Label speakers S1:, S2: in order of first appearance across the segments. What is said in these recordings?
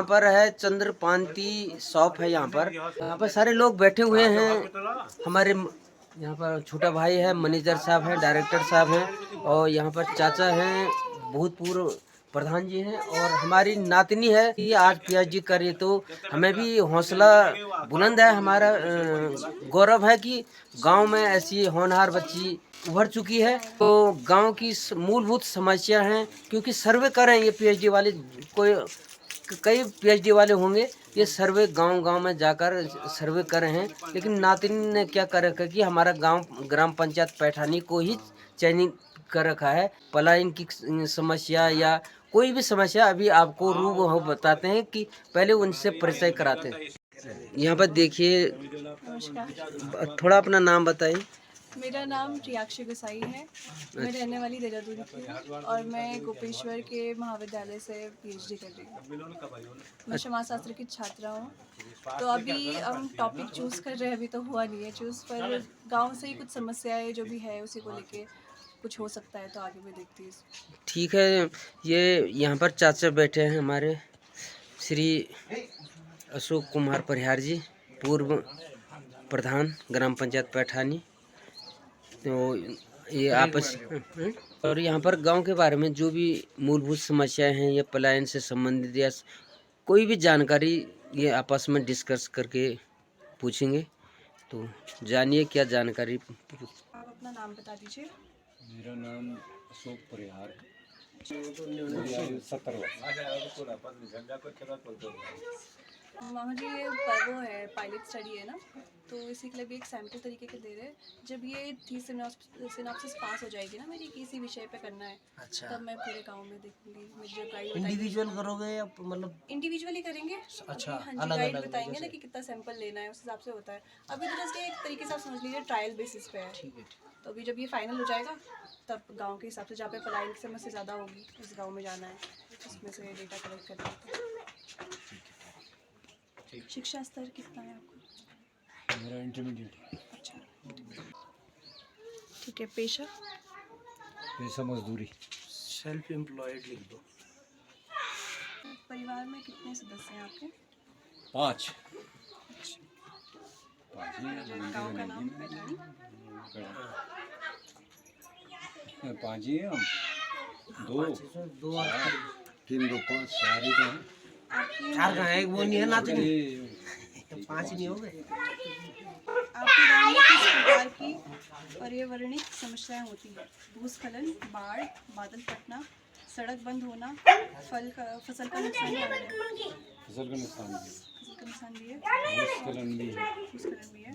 S1: यहाँ पर है चंद्रपांति शॉप है। यहाँ पर सारे लोग बैठे हुए हैं। हमारे यहाँ पर छोटा भाई है, मैनेजर साहब हैं, डायरेक्टर साहब हैं, और यहाँ पर चाचा हैं, भूतपूर्व प्रधान जी हैं, और हमारी नातनी है। ये आज पीएचडी करे तो हमें भी हौसला बुलंद है। हमारा गौरव है कि गांव में ऐसी होनहार बच्ची उभर चुकी है। तो गांव की मूलभूत समस्या हैं, क्योंकि सर्वे करें ये पीएचडी वाले, कोई कई पीएचडी वाले होंगे, ये सर्वे गांव-गांव में जाकर सर्वे कर रहे हैं। लेकिन नातिन ने क्या कर रखा है कि हमारा गांव ग्राम पंचायत पैठानी को ही चयनित कर रखा है। पलायन की समस्या या कोई भी समस्या अभी आपको रूबहू बताते हैं कि पहले उनसे परिचय कराते हैं। यहाँ पर देखिए, थोड़ा अपना नाम बताइए।
S2: मेरा नाम प्रियाक्षी गुसाई है। मैं रहने वाली देहरादून की हूँ और मैं गोपेश्वर के महाविद्यालय से पीएचडी कर रही हूँ। मैं समाजशास्त्र की छात्रा हूँ। तो अभी हम टॉपिक चूज़ कर रहे हैं, अभी तो हुआ नहीं है चूज़, पर गांव से ही कुछ समस्याएं जो भी है उसी को लेके कुछ हो सकता है, तो आगे मैं देखती हूँ।
S1: ठीक है। ये यहाँ पर चाचा बैठे हैं हमारे, श्री अशोक कुमार परिहार जी, पूर्व प्रधान ग्राम पंचायत पैठानी। तो ये आपस और यहाँ पर गांव के बारे में जो भी मूलभूत समस्याएं हैं या पलायन से संबंधित या कोई भी जानकारी, ये आपस में डिस्कस करके पूछेंगे। तो जानिए क्या जानकारी।
S2: आप अपना नाम बता दीजिए।
S3: मेरा नाम अशोक परिहार है। 70
S2: मामा जी, ये वो है पायलट स्टडी है ना, तो इसी के लिए भी एक सैम्पल तरीके के दे रहे हैं। जब ये सिनॉप्सिस पास हो जाएगी ना मेरी, किसी विषय पे करना है,
S1: अच्छा,
S2: तब मैं पूरे गांव में देखूंगी। मुझे गाइड
S1: इंडिविजुअल करोगे या मतलब
S2: इंडिविजुअली करेंगे।
S1: अच्छा,
S2: हाँ जी, गाइड बताएंगे ना कि कितना सैंपल लेना है, उस हिसाब से होता है। अभी तो जस्ट एक तरीके से आप समझ लीजिए ट्रायल बेसिस पे है।
S1: ठीक है।
S2: तो अभी जब ये फाइनल हो जाएगा तब गांव के हिसाब से, जहाँ पे पलायन की समस्या ज़्यादा होगी उस गांव में जाना है, उसमें से डेटा कलेक्ट करना है। शिक्षा स्तर कितना है आपका?
S3: मेरा इंटरमीडिएट।
S2: अच्छा, ठीक है। पेशा?
S3: पैसा मजदूरी।
S1: सेल्फ एम्प्लॉयड लिख दो।
S2: परिवार में कितने सदस्य हैं आपके?
S3: 5।
S2: गांव का नाम पैठानी?
S3: 5 ही हैं हम। 2
S1: 2
S3: 3 2 5 4 ही तो हैं।
S2: आपकी
S1: 4 कहाँ है? वो नहीं है नातनी,
S3: ये
S1: 5 नहीं हो गए।
S2: आपके गांव में किस प्रकार की पर्यावरणिक समस्याएं होती हैं? भूस्खलन, बाढ़, बादल फटना, सड़क बंद होना, फसल का नुकसान है?
S3: फसल का नुकसान भी है।
S2: फसल का नुकसान भी है,
S3: भूस्खलन भी है।
S2: भूस्खलन भी है।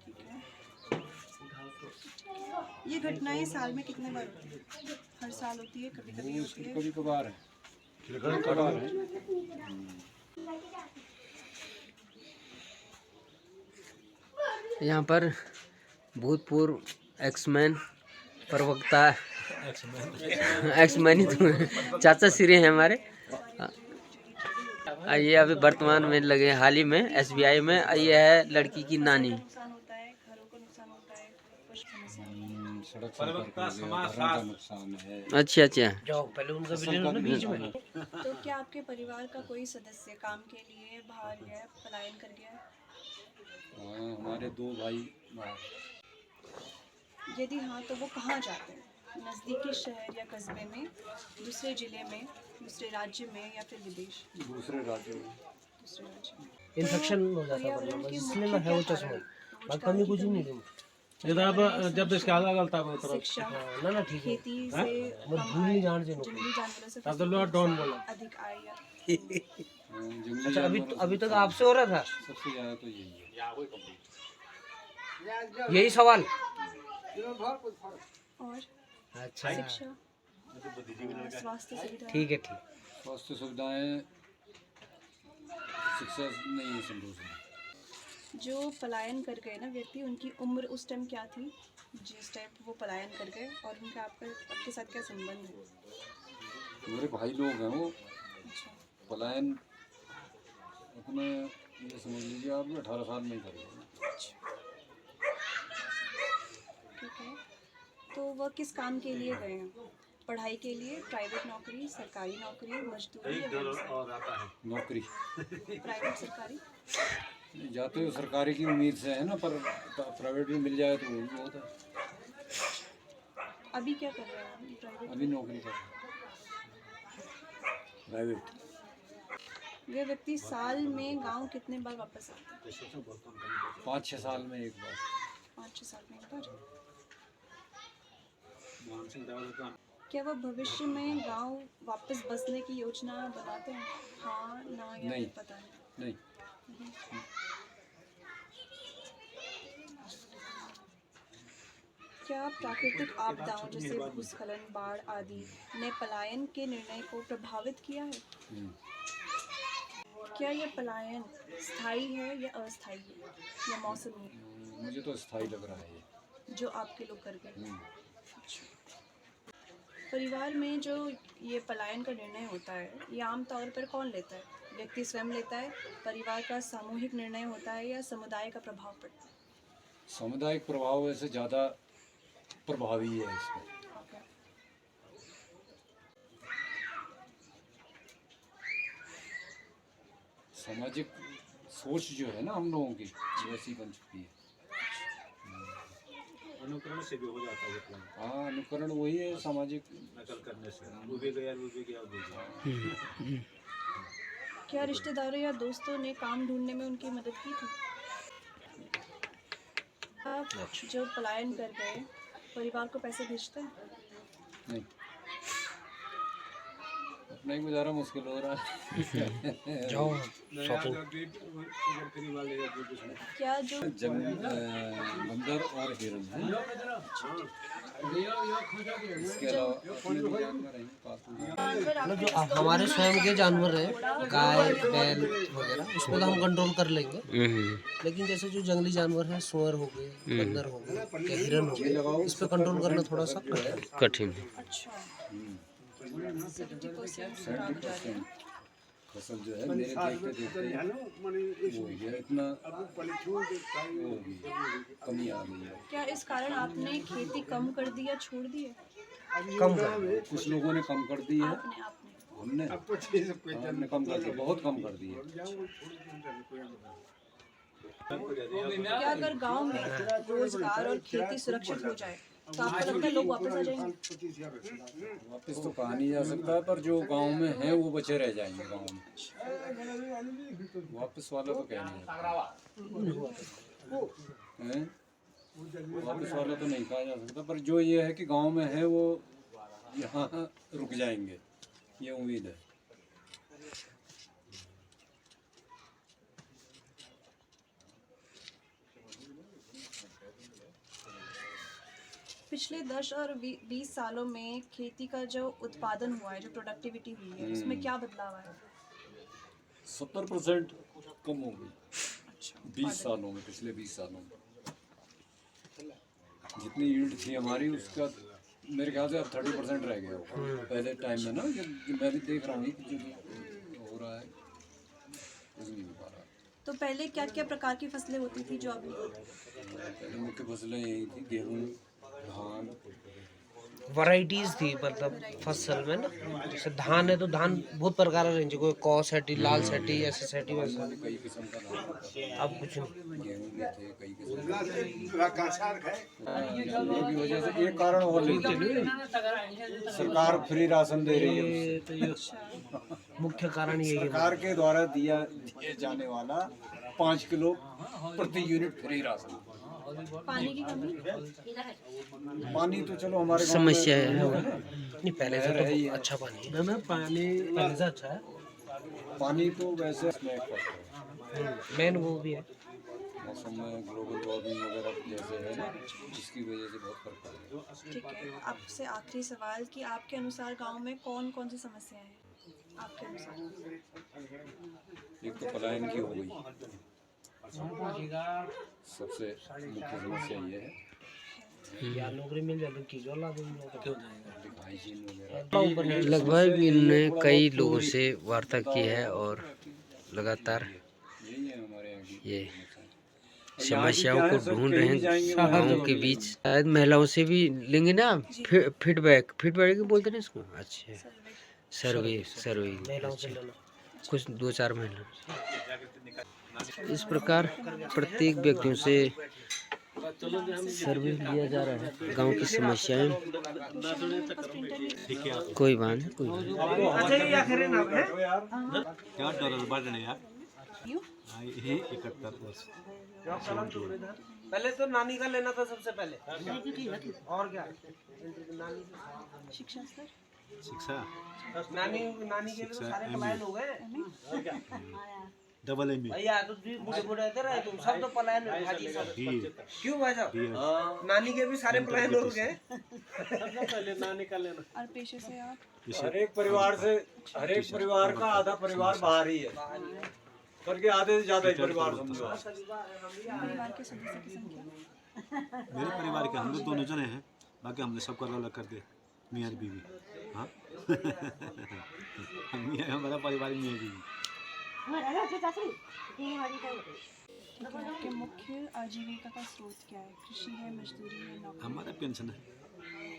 S2: ठीक है। ये घटनाएं साल में कितने बार होती है? हर साल होती है, कभी कभी होती है?
S3: कभी कभार है। कभार है।
S1: यहाँ पर भूतपूर्व एक्समैन प्रवक्ता, एक्समैन ही तो चाचा श्री हैं हमारे। ये अभी वर्तमान में लगे हाल ही में एसबीआई में। ये है लड़की की नानी।
S2: नुकसान होता है, घरों को नुकसान होता है, कुछ समस्या होती है।
S3: सड़क संपर्क हो गया, घरों का नुकसान है।
S1: अच्छा अच्छा।
S3: पहले उनका भी बीच में।
S2: तो क्या आपके परिवार का कोई सदस्य काम के लिए बाहर गया है, पलायन कर गया है?
S3: हाँ, हमारे 2 भाई बाहर।
S2: यदि हाँ, तो वो कहाँ जाते हैं? नज़दीकी शहर या कस्बे में, दूसरे जिले में, दूसरे राज्य में, या फिर विदेश?
S3: दूसरे राज्यों में।
S2: दूसरे राज्य में।
S1: इन्फेक्शन हो जाता है,
S2: पर्यावरण के
S1: इसलिए
S2: मुख्य
S1: मैं है वो
S2: क्या
S1: चश्मा,
S2: कारण?
S1: बाकी कमी कुछ नहीं दूँ।
S4: जब इसका आधा गलता है तो
S2: शिक्षा,
S1: ना ना ठीक है।
S2: खेती से
S1: मैं
S2: कम
S1: भूल
S2: आय,
S1: नहीं जान से
S2: जंगली जानवरों से
S4: तो लो डॉन बोला।
S2: अधिक आय, या
S3: जंगली
S1: अच्छा,
S3: जानवरों
S1: अभी
S3: से
S1: तक आपसे हो रहा था
S3: सबसे ज़्यादा तो यही है।
S1: यही सवाल।
S2: और
S1: अच्छा,
S2: शिक्षा, स्वास्थ्य सुविधा?
S1: ठीक है ठीक।
S3: स्वास्थ्य सुविधाएं, शिक्षा नहीं है संतोष है।
S2: जो पलायन कर गए ना व्यक्ति, उनकी उम्र उस टाइम क्या थी जिस टाइम वो पलायन कर गए, और उनका आपके साथ क्या संबंध है?
S3: मेरे भाई लोग हैं वो
S2: अच्छा,
S3: पलायन अपने, ये समझ लीजिए आप 18 साल में ही कर गए।
S2: ठीक है। तो वह किस काम के लिए गए हैं? पढ़ाई के लिए प्राइवेट नौकरी, सरकारी नौकरी, मजदूरी या व्यवसाय?
S3: नौकरी
S2: प्राइवेट, सरकारी?
S3: जाते हो सरकारी की उम्मीद से है ना, पर प्राइवेट भी मिल जाए तो वो भी बहुत है।
S2: अभी क्या कर रहे हैं प्राइवेट?
S3: अभी नौकरी कर प्राइवेट।
S2: वह व्यक्ति साल में गांव कितने बार वापस आता है?
S3: 5-6 साल में एक बार।
S2: 5-6 साल में एक बार। क्या वह भविष्य में गांव वापस बसने की योजना बनाते हैं? हाँ, ना या
S3: नहीं।
S2: पता नहीं।
S3: नहीं।
S2: क्या प्राकृतिक आपदाओं जैसे भूस्खलन, बाढ़ आदि ने पलायन के निर्णय को प्रभावित किया है? क्या यह पलायन स्थायी है या अस्थायी है या मौसमी है?
S3: मुझे तो स्थायी लग रहा है ये।
S2: जो आपके लोग कर गए। परिवार में जो ये पलायन का निर्णय होता है, ये आमतौर पर कौन लेता है? व्यक्ति स्वयं लेता है, परिवार का सामूहिक निर्णय होता है या समुदाय का प्रभाव पड़ता है?
S3: सामुदायिक प्रभाव वैसे ज़्यादा प्रभावी है इसमें। सामाजिक सोच जो है ना हम लोगों की वैसी बन चुकी है।
S5: अनुकरण से भी हो जाता है प्लान।
S3: हाँ, अनुकरण वही है सामाजिक
S5: नकल करने से। वो भी गया, वो भी गया, वो भी गया।
S2: क्या रिश्तेदारों या दोस्तों ने काम ढूंढने में उनकी मदद की थी? आप जो पलायन कर गए, परिवार को पैसे भेजते हैं?
S3: नहीं, अपना ही गुजारा मुश्किल हो रहा है।
S1: जाओ
S2: क्या जो
S3: बंदर और हिरन है, इसके अलावा अपने भी जानवर हैं पालतू।
S1: मतलब जो हमारे स्वयं के जानवर हैं, गाय बैल वगैरह, उसमें तो हम कंट्रोल कर लेंगे। लेकिन जैसे जो जंगली जानवर हैं, सुअर हो गए, बंदर हो गए या हिरन हो गए, इस पे कंट्रोल करना थोड़ा सा कठिन है।
S2: अच्छा,
S3: 70% फसल जो है मेरे देखते देखते वो हो गया, इतना वो हो गई, कमी आ गई है।
S2: क्या इस कारण आपने खेती कम कर दी या छोड़ दी है?
S3: कम कर, कुछ लोगों ने कम कर दी है,
S2: आपने
S3: हमने कम कर दी, बहुत कम कर दी है।
S2: क्या अगर गांव में रोजगार और खेती सुरक्षित हो जाए तो आपको लगता है लोग वापस आ जाएंगे?
S3: वापस तो कहा नहीं जा सकता, पर जो गांव में है वो बचे रह जाएंगे गांव में। वापस वाला तो कह नहीं है, वापस वाला तो नहीं कहा जा सकता, पर जो ये है कि गांव में है वो यहाँ रुक जाएंगे, ये उम्मीद है।
S2: पिछले 10 और 20 सालों में खेती का जो उत्पादन हुआ है, जो प्रोडक्टिविटी हुई है, उसमें क्या बदलाव आया?
S3: 70% कम हो गई 20 सालों में, पिछले 20 सालों में। जितनी यील्ड थी हमारी उसका मेरे ख्याल से अब 30% रह गया होगा। पहले टाइम में ना, जब मैं भी देख रहा हूँ कि जो हो रहा है कुछ नहीं हो पा रहा।
S2: तो पहले क्या क्या प्रकार की फसलें होती थी जो अभी?
S3: पहले मुख्य फसलें यही थी, गेहूँ, धान।
S1: वैरायटीज थी, मतलब फसल में ना, जैसे धान है तो धान बहुत प्रकार रहेंगे, कोई कौ सेटी, लाल सेटी, ऐसे सेटी वैसे।
S3: कई किस्म का धान होता था।
S1: अब कुछ नहीं।
S3: गेहूँ भी थे कई किस्म की वजह से एक कारण और लेकिन सरकार फ्री राशन दे रही है।
S1: तो ये मुख्य कारण यही है।
S3: सरकार के द्वारा दिए जाने वाला 5 किलो प्रति यूनिट फ्री राशन।
S2: पानी की कमी?
S3: पानी तो चलो हमारे गाँव
S1: समस्या
S3: में
S1: है नहीं, पहले से तो अच्छा पानी है ना, पानी पहले से अच्छा है।
S3: पानी तो वैसे इसमें फर्क है,
S1: मेन वो भी है।
S3: मौसम में ग्लोबल वार्मिंग वगैरह जैसे है ना, जिसकी वजह से बहुत फर्क पड़ेगा।
S2: ठीक है, आपसे आखिरी सवाल कि आपके अनुसार गांव में कौन कौन सी समस्याएं हैं आपके अनुसार?
S3: एक तो पलायन की हो गई, सबसे मुख्य समस्या ये है।
S1: या नौकरी मिल जाए तो कीजो ला देंगे, क्यों
S3: हाइजीन वगैरह।
S1: लगभग इनने कई लोगों से वार्ता की है और लगातार
S3: यही है हमारे यहाँ की
S1: ये समस्याओं को ढूंढ रहे हैं गाँव के बीच। शायद महिलाओं से भी लेंगे ना फीडबैक बोलते हैं इसको। अच्छा, सर्वे अच्छा। कुछ 2-4 महिला इस प्रकार प्रत्येक व्यक्तियों से सर्वे लिया जा रहा है गांव की समस्याएं। कोई बात नहीं, कोई बात
S5: क्या डॉलर बढ़ रहे यार ये 71 वर्ष।
S1: पहले तो नानी का लेना था सबसे पहले, और क्या
S2: शिक्षा स्तर
S5: शिक्षा
S1: नानी के लिए तो सारे पलायन हो गए।
S5: डबल एम
S1: भैया तो बूढ़े रहे तुम सब तो पलायन हाजी सब। क्यों भाई साहब? नानी के भी सारे पलायन हो गए।
S4: पहले नानी का लेना।
S2: और पेशे से आप?
S3: हर एक परिवार का आधा परिवार बाहर ही है, करके आधे से ज्यादा ही परिवार समझो।
S2: परिवार के सदस्य की संख्या?
S5: मेरे परिवार के हम लोग दोनों जने हैं, बाकी हमने सबको अलग अलग कर दिया, मियाँ और बीवी। हाँ मियाँ हमारा परिवार मियाँ बीवी।
S2: आपके मुख्य आजीविका का स्रोत क्या है? कृषि है, मजदूरी है, नौकरी?
S5: हमारा पेंशन है।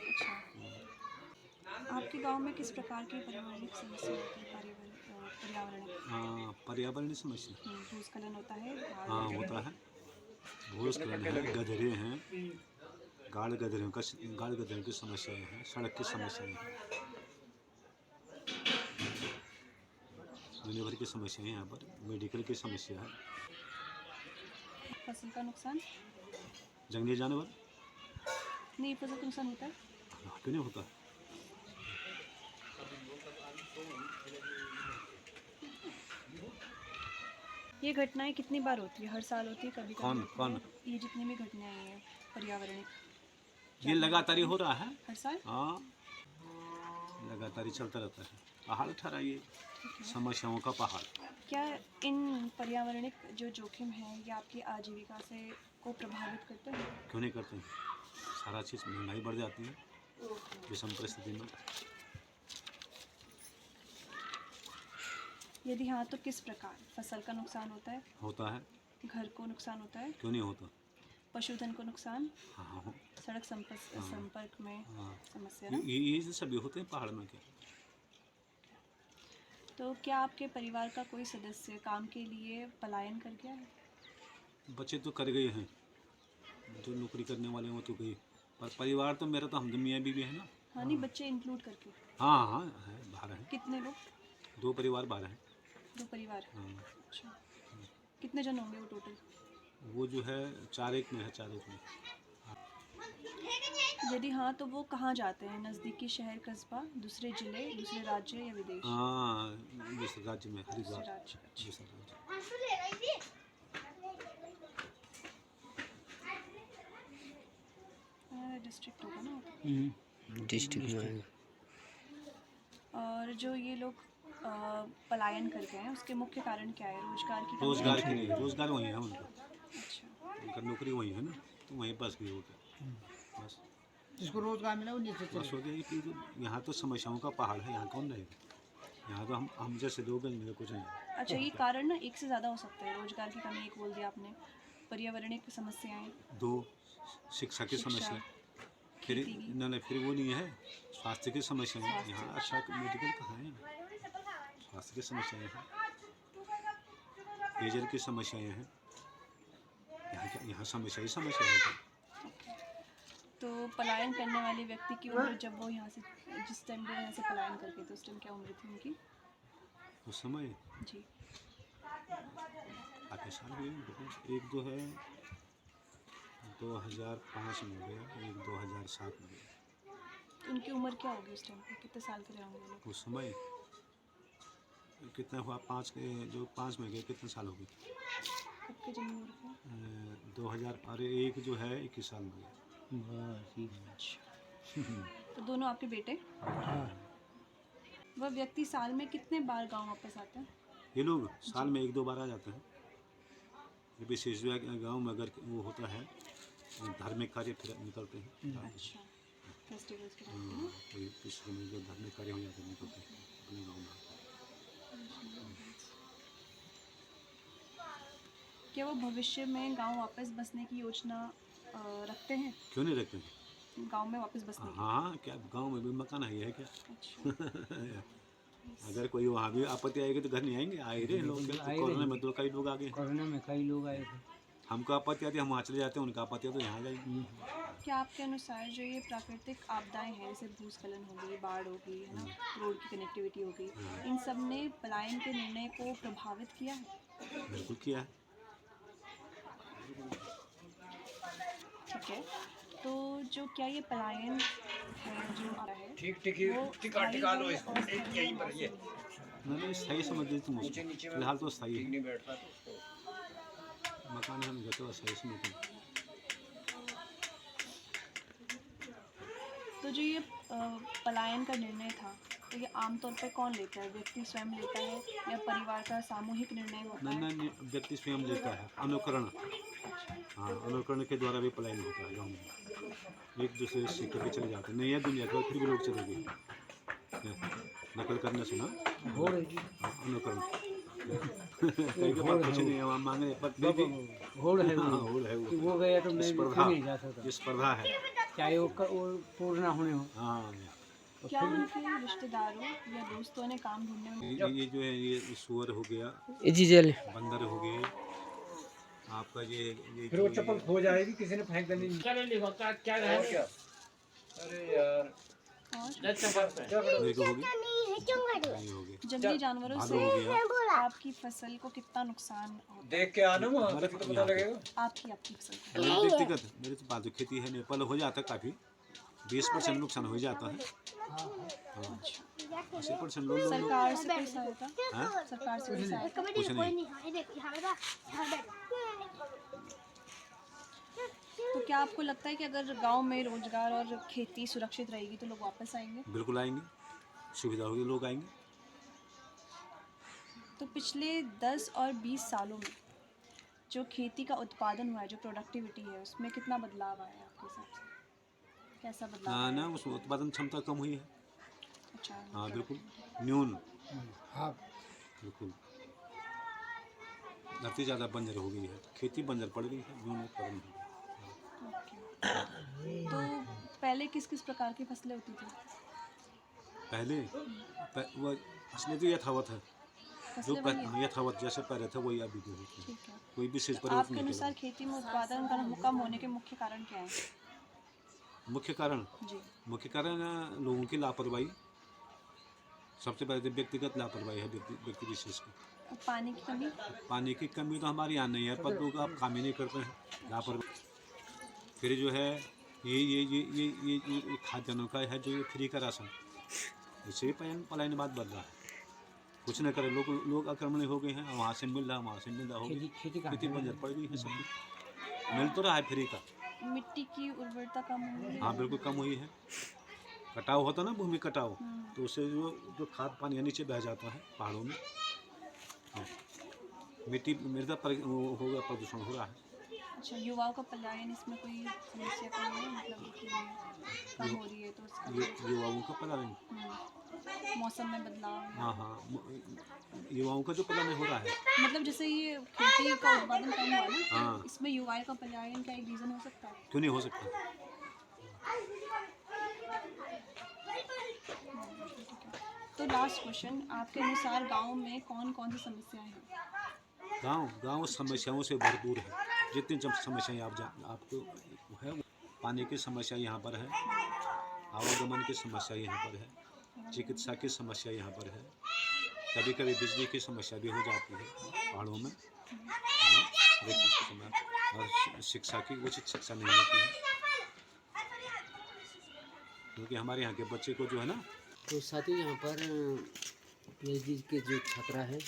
S2: अच्छा, आपके गांव में किस प्रकार की पारिवारिक समस्या होती है?
S5: पर्यावरणीय समस्या
S2: भूस्खलन होता है?
S5: हाँ होता है, भूस्खलन है, गधरे हैं, गाड़ गधरों की समस्याएं हैं, सड़क की समस्याएं हैं, दुनिया भर की समस्याएं हैं। यहाँ पर मेडिकल की समस्या है।
S2: फसल का नुकसान?
S5: जंगली जानवर
S2: नहीं, फसल का नुकसान होता है?
S5: क्यों नहीं होता?
S2: ये घटनाएं कितनी बार होती है? हर साल होती है? कभी
S5: कौन?
S2: ये जितनी भी घटनाएं हैं पर्यावरणिक,
S5: ये लगातार ही हो रहा है।
S2: हर साल?
S5: हाँ लगातार ही चलता रहता है। पहाड़ ठहराइए, समस्याओं का पहाड़।
S2: क्या इन पर्यावरणिक जो जोखिम है ये आपकी आजीविका से को प्रभावित करते हैं?
S5: क्यों नहीं करते हैं? सारा चीज़ महंगाई बढ़ जाती है विषम परिस्थिति में।
S2: यदि हाँ तो किस प्रकार? फसल का नुकसान होता है?
S5: होता है।
S2: घर को नुकसान होता है?
S5: क्यों नहीं होता?
S2: पशुधन को नुकसान?
S5: हाँ
S2: सड़क संपर्क में
S5: हाँ
S2: समस्या ना?
S5: ये सभी होते हैं पहाड़ में। क्या
S2: तो क्या आपके परिवार का कोई सदस्य काम के लिए पलायन कर गया है?
S5: बच्चे तो कर गए हैं, जो नौकरी करने वाले हैं वो तो गए, पर परिवार तो मेरा तो हम मियाँ बीवी है ना।
S2: हाँ नहीं, बच्चे इंक्लूड करके?
S5: हाँ है, बाहर है।
S2: कितने लोग?
S5: 2 परिवार बाहर हैं।
S2: 2 परिवार?
S5: हाँ
S2: अच्छा, कितने जन होंगे वो टोटल?
S5: वो जो है 4-1 में है, 4-1 में।
S2: यदि हाँ तो वो कहाँ जाते हैं? नज़दीकी शहर, कस्बा, दूसरे जिले, दूसरे राज्य या विदेश?
S5: हाँ दूसरे राज्य में, हरिद्वार
S2: दूसरे राज्य।
S5: दूसरे राज्य।
S2: डिस्ट्रिक्ट होगा ना?
S1: डिस्ट्रिक्ट में।
S2: और जो ये लोग पलायन कर गए हैं उसके मुख्य कारण क्या है? रोजगार की कमी?
S5: रोजगार के लिए, रोजगार वहीं है उनका,
S2: अच्छा,
S5: उनका नौकरी वहीं है ना, तो वहीं बस भी हो गया। बस
S6: जिसको रोजगार मिला वो नीचे
S5: बस हो गया कि यहाँ तो समस्याओं का पहाड़ है, यहाँ कौन रहेगा? यहाँ तो हम जैसे लोग हैं, कुछ नहीं।
S2: अच्छा, ये कारण ना एक से ज़्यादा हो सकता है। रोजगार की कमी एक बोल दिया आपने, पर्यावरणिक समस्याएं
S5: 2 शिक्षा की समस्या, फिर फिर वो नहीं है, स्वास्थ्य की समस्या है। यहाँ अच्छा मेडिकल कहाँ है? स्वास्थ्य की समस्याएं हैं, पेयजल की समस्याएं हैं, यहाँ समस्या ही समस्या है।
S2: तो पलायन करने वाले व्यक्ति की उम्र, जब वो यहाँ से जिस टाइम वो यहाँ से पलायन करके, तो उस टाइम क्या उम्र थी उनकी?
S5: उस समय
S2: जी,
S5: काफ़ी साल हुए। एक जो है 2005 में हो गया, एक 2007 में गया।
S2: तो उनकी उम्र क्या होगी उस टाइम पे? कितने साल के रहे होंगे वो लोग?
S5: उस समय कितना हुआ? 5 के, जो 5 में गए कितने साल हो गए?
S2: कब के जन्म हुए थे?
S5: 2000, अरे एक जो है 21 साल में गया।
S2: तो दोनों आपके बेटे? वह व्यक्ति साल में कितने बार गांव वापस आता है?
S5: ये लोग साल में 1-2 बार आ जाते हैं। विशेष गाँव में अगर वो होता है धार्मिक कार्य, फिर निकलते हैं।
S2: अच्छा, फेस्टिवल्स के टाइम पे ना?
S5: कोई किसी में जो धार्मिक कार्य हो जाते हैं, निकलते हैं अपने गाँव में।
S2: क्या वो भविष्य में गांव वापस बसने की योजना रखते हैं?
S5: क्यों नहीं रखते?
S2: गांव में वापस बसने की?
S5: हाँ, क्या गांव में भी मकान है क्या?
S2: अच्छा।
S5: अगर कोई वहाँ भी आपत्ति आएगी तो घर नहीं आएंगे, आए रहे लोग। कोरोना में तो कई लोग आ गए।
S6: कोरोना में कई लोग आए थे।
S5: हमको आपत्ति आती है हम वहाँ चले जाते हैं, उनका आपत्ति आती है तो यहाँ जाएंगे।
S2: क्या आपके अनुसार जो ये प्राकृतिक आपदाएं हैं, जैसे भूस्खलन हो गई, बाढ़ हो गई, है ना, रोड की कनेक्टिविटी हो गई, इन सब ने पलायन के निर्णय को प्रभावित किया है?
S5: बिल्कुल किया है।
S2: ठीक है, तो जो क्या ये पलायन है जो आ रहा है
S3: ठीक ठीक ही
S2: वो
S3: टिका टिका लो
S2: स्थायी है
S3: इसको
S2: और स्थायी
S3: यहीं पर ये
S5: नहीं स्थायी समझ लीजिए तुम उसको।
S3: नीचे में
S5: फिलहाल तो स्थायी
S3: ठीक
S5: है।
S3: नहीं बैठता तो उसको
S5: मकान हम कहते हो स्थायी समझते हैं।
S2: तो जो ये पलायन का निर्णय था, तो ये आमतौर पर कौन लेता है? व्यक्ति स्वयं लेता है या परिवार का सामूहिक निर्णय होता है?
S5: नहीं, व्यक्ति स्वयं लेता है। अनुकरण, हाँ, अनुकरण के द्वारा भी पलायन होता है गाँव में। एक दूसरे से सीख के चले जाते हैं। नहीं है दुनिया के फिर भी लोग चले गए। नकल करना सुना?
S6: हो रही
S5: अनुकरण। कई के पास कुछ नहीं है, वहाँ मांगने पर फिर भी
S6: होड़ है
S5: हाँ,
S6: वो
S5: होड़ है
S6: कि
S5: वो।
S6: वो गया तो मैं
S5: स्पर्धा,
S6: नहीं जा सकता,
S5: स्पर्धा है।
S6: चाहे वो पूर्ण ना होने हो।
S5: हाँ,
S2: क्या उनके रिश्तेदारों या दोस्तों ने काम ढूंढने में
S5: ये जो है ये सुअर हो गया,
S1: जी जल
S5: बंदर हो गए, आपका ये
S3: फिर वो चप्पल खो जाएगी, किसी ने फेंक देनी।
S4: क्या ले लिखो क्या
S3: और
S4: है?
S3: क्या अरे यार
S5: मेरे को हो गई, नहीं हो गई।
S2: जंगली जानवरों
S5: भालू हो
S2: से
S5: गया।
S2: आपकी फसल को कितना नुकसान होता
S3: देख के आना वहाँ
S5: हमारे
S3: तभी तो पता लगेगा।
S2: है? आपकी फसल को?
S5: मेरे व्यक्तिगत मेरे तो पालतू खेती है, नेपाल हो जाता है काफ़ी, 20% नुकसान हो जाता है। हाँ, 80% लोग
S2: सरकार से कोई सहायता?
S5: हाँ,
S2: सरकार से कोई सहायता?
S5: कुछ नहीं।
S2: तो क्या आपको लगता है कि अगर गांव में रोजगार और खेती सुरक्षित रहेगी तो लोग वापस आएंगे?
S5: बिल्कुल आएंगे, सुविधा होगी लोग आएंगे।
S2: तो पिछले 10 और 20 सालों में जो खेती का उत्पादन हुआ है, जो प्रोडक्टिविटी है, उसमें कितना बदलाव आया है आपके हिसाब से? कैसा बदलाव
S5: हाँ
S2: आया?
S5: ना, उसमें उत्पादन क्षमता कम हुई है।
S2: अच्छा,
S5: हाँ बिल्कुल, न्यून,
S6: हाँ,
S5: बिल्कुल। धरती ज़्यादा बंजर हो गई है, खेती बंजर पड़ गई है, न्यून उत्पादन हो गया।
S2: तो पहले किस किस प्रकार की फसलें होती थी?
S5: पहले वो असली तो यथावत है, जो
S2: फसलें वही हैं?
S5: यथावत जैसे पहले था वही अभी भी होती है।
S2: ठीक है।
S5: कोई विशेष
S2: तो
S5: परिवर्तन
S2: आपके
S5: नहीं
S2: अनुसार
S5: किया।
S2: खेती में उत्पादन कम होने के मुख्य कारण क्या है?
S5: मुख्य कारण
S2: जी।
S5: लोगों की लापरवाही। सबसे पहले तो व्यक्तिगत लापरवाही है, व्यक्ति विशेष की।
S2: और पानी की कमी?
S5: पानी की कमी तो हमारे यहाँ नहीं है, पर लोग अब काम ही नहीं करते हैं, लापरवाही। फिर जो है ये खाद्यान्नों का है, जो ये फ्री का राशन, इससे भी पलायन बात बढ़ रहा है। कुछ न करे लोग आक्रमण हो गए हैं, वहाँ से मिल रहा, वहाँ से मिल रहा, हो गई खेती बंजर पड़ गई है सबकी। मिल तो रहा है फ्री का।
S2: मिट्टी की उर्वरता कम हो गई है?
S5: हाँ बिल्कुल कम हुई है। कटाव होता ना, भूमि कटाव, तो उससे जो खाद पानी नीचे बह जाता है पहाड़ों में, हाँ। मिट्टी मृदा हो गया, प्रदूषण हो रहा है।
S2: अच्छा, युवाओं का पलायन इसमें कोई समस्या कम है, मतलब कि कम हो रही है तो उसका
S5: युवाओं का पलायन,
S2: मौसम में बदलाव?
S5: हाँ, युवाओं का जो पलायन हो रहा है,
S2: मतलब जैसे ये खेती का उत्पादन कम हुआ ना,
S5: हाँ,
S2: इसमें युवाओं का पलायन का एक रीज़न हो सकता है?
S5: क्यों नहीं हो सकता।
S2: तो लास्ट क्वेश्चन, आपके अनुसार गांव में कौन कौन सी समस्याएं हैं?
S5: गांव समस्याओं से भरपूर है। जितनी समस्याएं आपको है, पानी की समस्या यहाँ पर है, आवागमन की समस्या यहाँ पर है, चिकित्सा की समस्या यहाँ पर है, कभी कभी बिजली की समस्या भी हो जाती है पहाड़ों में, हाँ, हर एक चीज़ की समस्या, और शिक्षा की उचित शिक्षा नहीं मिलती है, क्योंकि हमारे यहाँ के बच्चे को जो है ना।
S1: तो साथियों यहाँ पर पीएचडी के जो छात्रा है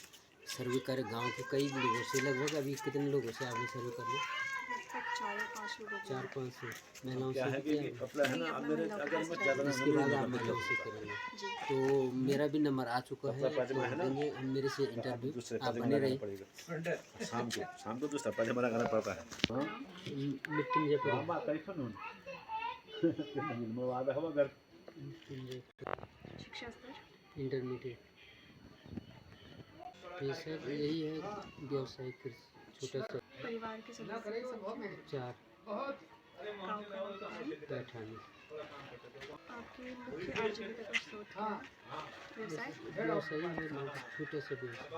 S1: सर्वे कर गांव के कई लोगों से, लगभग अभी कितने लोगों से आपने सर्वे कर लिया? 4-5 महिलाओं से किया। इसके बाद आप महिलाओं से करेंगे, तो मेरा भी नंबर आ चुका है, तो देंगे हम मेरे से इंटरव्यू, आप बने रहिए।
S5: शाम को दूसरा पैसा मना करना पड़ता है।
S1: मिट्टी में
S2: शिक्षा स्तर?
S1: इंटरमीडिएट। पेशा यही है, व्यावसायिक कृषि। छोटा सा
S2: परिवार के सदस्य की संख्या
S1: 4
S2: गाँव का
S1: बैठानी।
S2: आपकी मुख्य आजीविका का स्रोत क्या है? व्यवसाय?
S1: व्यवसाय है लोग छोटे से व्यवसाय।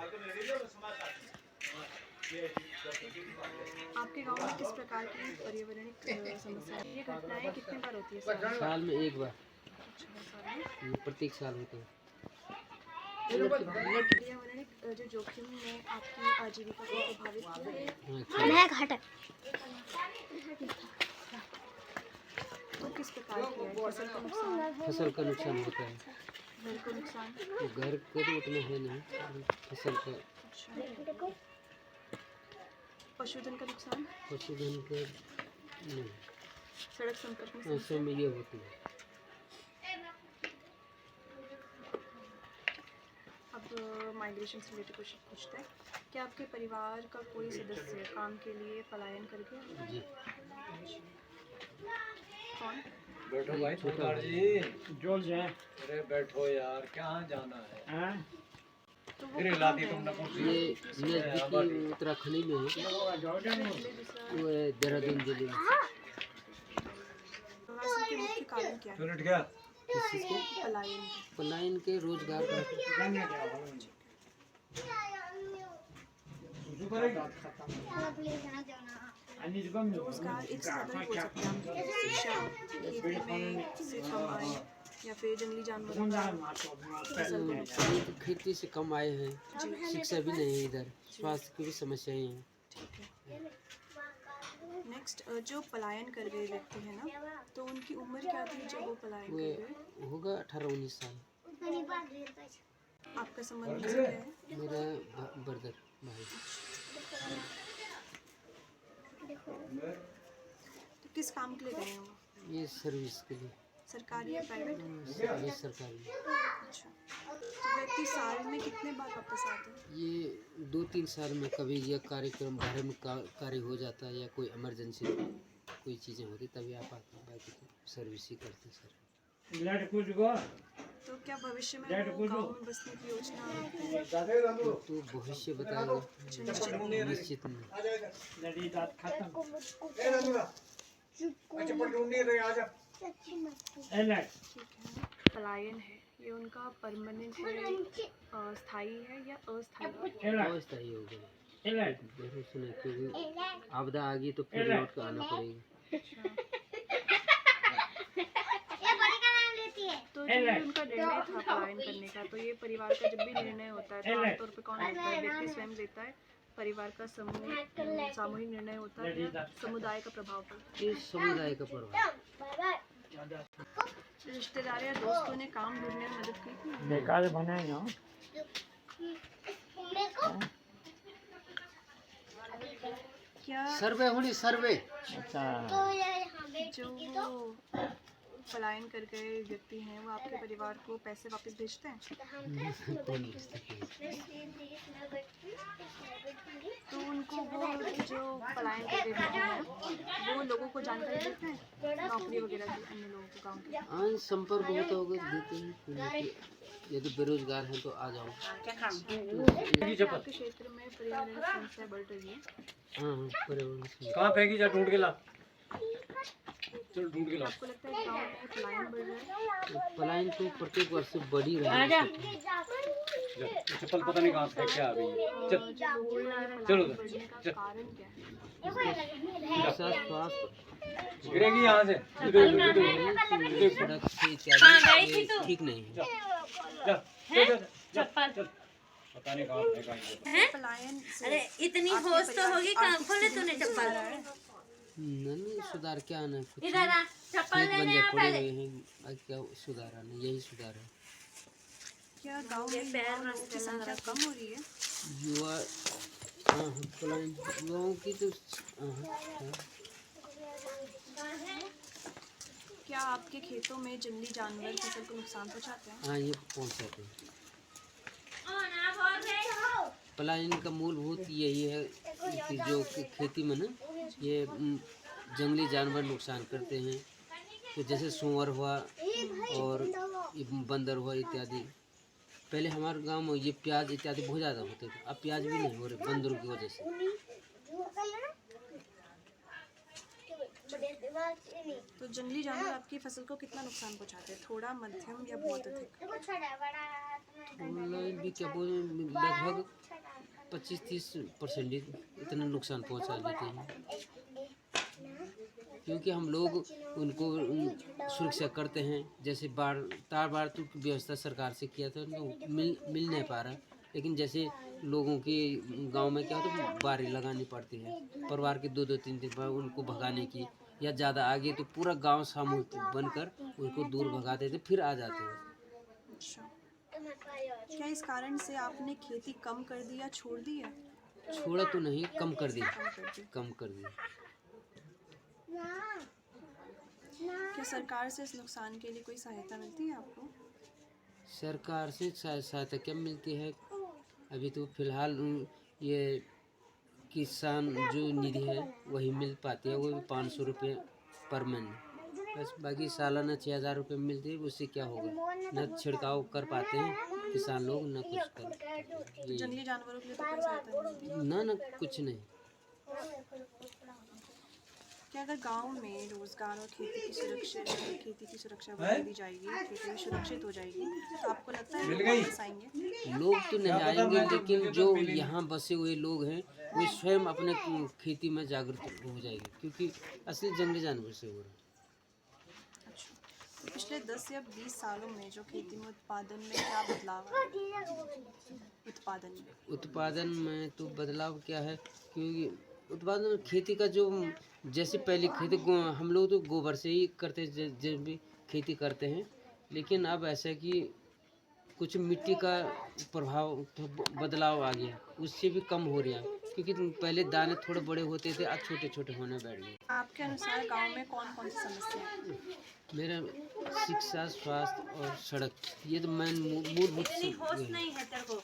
S2: आपके गांव में किस प्रकार की पर्यावरणिक समस्या है? ये घटनाएं कितनी बार होती है साल में?
S1: साल में एक बार,
S2: अच्छा, साल में।
S1: ये प्रत्येक साल होता है।
S2: पर्यावरणिक जो जोखिम ने आपकी आजीविका को प्रभावित किया है,
S1: हाँ,
S2: तो किस प्रकार किया है? फसल का नुकसान,
S1: फसल का नुकसान होता है।
S2: घर को नुकसान,
S1: तो घर का तो उतना है नहीं, फसल का,
S2: अच्छा, पशुधन का नुकसान,
S1: पशुधन का नहीं,
S2: सड़क संपर्क में समस्या।
S1: ऐसे में ये होती है।
S2: अब माइग्रेशन से रिलेटेड क्वेश्चन पूछते हैं। क्या आपके परिवार का कोई सदस्य काम के लिए पलायन कर गया?
S1: जी,
S2: कौन?
S3: बैठो भाई
S1: छोटा
S3: छोटा
S1: भाई।
S3: जी।
S6: जोड़ जाए
S3: अरे बैठो यार, कहाँ जाना है?
S6: हाँ
S2: तो वो
S3: फिर
S2: कहाँ
S3: ला दी
S2: गए
S3: तुमने
S2: हैं?
S3: कुर्सी।
S1: ये नज़दीकी उत्तराखंड में है,
S2: जिले दूसरा
S1: वो है देहरादून जिले में।
S2: प्रवासन के मुख्य कारण क्या है?
S3: टॉयलेट क्या?
S1: किस चीज़ के?
S2: पलायन के।
S1: पलायन के रोजगार का।
S2: रोजगार एक से ज़्यादा भी हो सकता है, जैसे शिक्षा, खेती में से कम आय, या फिर जंगली जानवरों का फसल को नुकसान।
S1: ये तो खेती से कम आए हैं, शिक्षा भी नहीं है इधर, स्वास्थ्य की भी समस्याएं हैं।
S2: ठीक है। नेक्स्ट, जो पलायन कर गए व्यक्ति है ना, तो उनकी उम्र क्या थी जब वो पलायन
S1: वो
S2: कर गए?
S1: होगा 18-19 साल।
S2: आपका संबंध उनसे क्या है?
S1: मेरा ब्रदर भाई।
S2: तो किस काम के लिए गए हैं वो?
S1: ये सर्विस के लिए,
S2: सरकारी या प्राइवेट?
S1: सर्विस सरकारी।
S2: अच्छा, तो व्यक्ति साल में कितने बार वापस आते हैं?
S1: ये 2-3 साल में कभी ये कार्यक्रम धार्मिक कार्य हो जाता है या कोई इमरजेंसी कोई चीज़ें होती तभी आप आते हैं, बाकी तो सर्विस ही करते हैं सर।
S2: तो क्या भविष्य में वो गाँव में बसने की योजना?
S1: तो भविष्य बताएगा, निश्चित नहीं।
S2: ठीक है। पलायन है, ये उनका परमानेंट है, स्थायी है या अस्थायी?
S1: अस्थायी हो गया, जरूर सुने, क्योंकि आपदा आ गई तो फिर लौट कर आना पड़ेगा।
S2: तो जो ये उनका निर्णय था पलायन करने का, तो ये परिवार का जब भी निर्णय होता है तो आमतौर पे कौन लेता है? व्यक्ति स्वयं लेता है, परिवार का समूह सामूहिक निर्णय होता है, या समुदाय का प्रभाव पड़ता है?
S1: ये समुदाय का प्रभाव।
S2: रिश्तेदार या दोस्तों ने काम ढूंढने में मदद की थी?
S6: बेकार बनाए ना
S2: क्या
S1: सर्वे होनी, सर्वे।
S6: अच्छा
S2: जो वो पलायन कर गए व्यक्ति हैं वो आपके परिवार को पैसे वापस भेजते हैं?
S1: कौन भेजता है?
S2: तो उनको वो जो पलायन कर गए व्यक्ति हैं वो लोगों को जानकारी देते हैं, नौकरी वगैरह की, अन्य लोगों को गाँव के?
S1: हाँ, संपर्क होता होगा, देते हैं। यदि बेरोजगार हैं तो आ जाओ।
S2: आपके क्षेत्र में पर्यावरण समस्या बढ़ रही है?
S1: हाँ हाँ, पर्यावरण से।
S3: कहाँ फेंकी जा? ढूंढ के ला। चल ढूंढ के ला।
S2: आपको लगता है गाँव में पलायन बढ़ रहा है?
S1: पलायन तो प्रत्येक वर्ष से बढ़ ही रहा है।
S3: चप्पल पता नहीं कहाँ फेंक के आ गई है।
S2: और
S3: चल
S2: जो लोगों में ये
S3: चलो
S2: पलायन बढ़ने का कारण क्या है?
S1: स्वास्थ्य
S3: गिरेगी यहाँ से।
S1: सड़क से इत्यादि ये ठीक नहीं है।
S3: पता नहीं कहाँ फेंका है।
S2: पलायन से
S7: अरे इतनी होश तो होगी, कहाँ खोले तूने चप्पल?
S1: नहीं, सुधार क्या आना है? कुछ
S7: इधर आ, चप्पल
S1: खेत
S7: लेने
S1: बंजर
S7: आ
S1: पड़े
S7: पहले।
S1: हुए हैं, अब क्या सुधार आना? यही सुधार है।
S2: क्या गाँव में युवाओं की संख्या कम हो रही है?
S1: युवा, हाँ हाँ, पलायन युवाओं की तो हाँ हाँ।
S2: क्या आपके खेतों में जंगली जानवर फसल को नुकसान पहुंचाते हैं?
S1: हाँ, ये पहुँचाते हैं। पलायन का मूलभूत यही है कि जो खेती में ना ये जंगली जानवर नुकसान करते हैं, तो जैसे सूअर हुआ और ये बंदर हुआ इत्यादि। पहले हमारे गांव में ये प्याज इत्यादि बहुत ज़्यादा होते थे, अब प्याज भी नहीं हो रहे बंदरों की वजह से।
S2: तो जंगली जानवर आपकी फसल को कितना नुकसान पहुंचाते हैं? थोड़ा, मध्यम या बहुत अधिक?
S1: मतलब भी क्या बोले, लगभग 25-30% इतना नुकसान पहुंचा देते हैं, क्योंकि हम लोग उनको सुरक्षा करते हैं। जैसे बाढ़ तो व्यवस्था सरकार से किया था, तो मिल नहीं पा रहा। लेकिन जैसे लोगों के गांव में क्या होता है, बारी लगानी पड़ती है परिवार के 2-2 3-3 बार उनको भगाने की, या ज़्यादा आगे तो पूरा गांव सामूहिक बनकर उनको दूर भगा देते, फिर आ जाते हैं।
S2: अच्छा, क्या इस कारण से आपने खेती कम कर दी या छोड़ दी है?
S1: छोड़ा तो नहीं, कम कर दी,
S2: कम कर दी।
S1: कम कर दी।
S2: क्या सरकार से इस नुकसान के लिए कोई सहायता मिलती है आपको?
S1: सरकार से सहायता क्या मिलती है? अभी तो फिलहाल ये किसान जो निधि है वही मिल पाती है, वो भी 500 रुपये पर महीने बस। बाकी सालाना 6000 रुपये मिलती है, उससे क्या होगा? न छिड़काव कर पाते हैं किसान लोग, न कुछ कर।
S2: जंगली जानवरों के लिए तो कोई सहायता नहीं मिलती।
S1: ना कुछ नहीं।
S2: क्या अगर गांव में रोजगार और खेती की सुरक्षा बढ़ा दी जाएगी, खेती सुरक्षित हो जाएगी, तो आपको लगता है लोग वापस आएंगे?
S1: लोग तो नहीं आएंगे, लेकिन जो यहाँ बसे हुए लोग हैं वो स्वयं अपने खेती में जागरूक हो जाएंगे, क्योंकि असली जंगली जानवर से हो रहा है।
S2: अच्छा, तो पिछले 10 या 20 सालों में जो खेती में उत्पादन में क्या बदलाव आया? उत्पादन में
S1: तो बदलाव क्या है, क्योंकि उत्पादन खेती का जो, जैसे पहले खेती हम लोग तो गोबर से ही करते, जब भी खेती करते हैं। लेकिन अब ऐसा कि कुछ मिट्टी का प्रभाव, बदलाव आ गया, उससे भी कम हो रहा है, क्योंकि पहले दाने थोड़े बड़े होते थे, अब छोटे छोटे होने बैठ गए।
S2: आपके अनुसार गांव में कौन कौन सी समस्या है?
S1: मेरा शिक्षा, स्वास्थ्य और सड़क, ये तो मैं मूलभूत
S7: होश नहीं है तेरे को।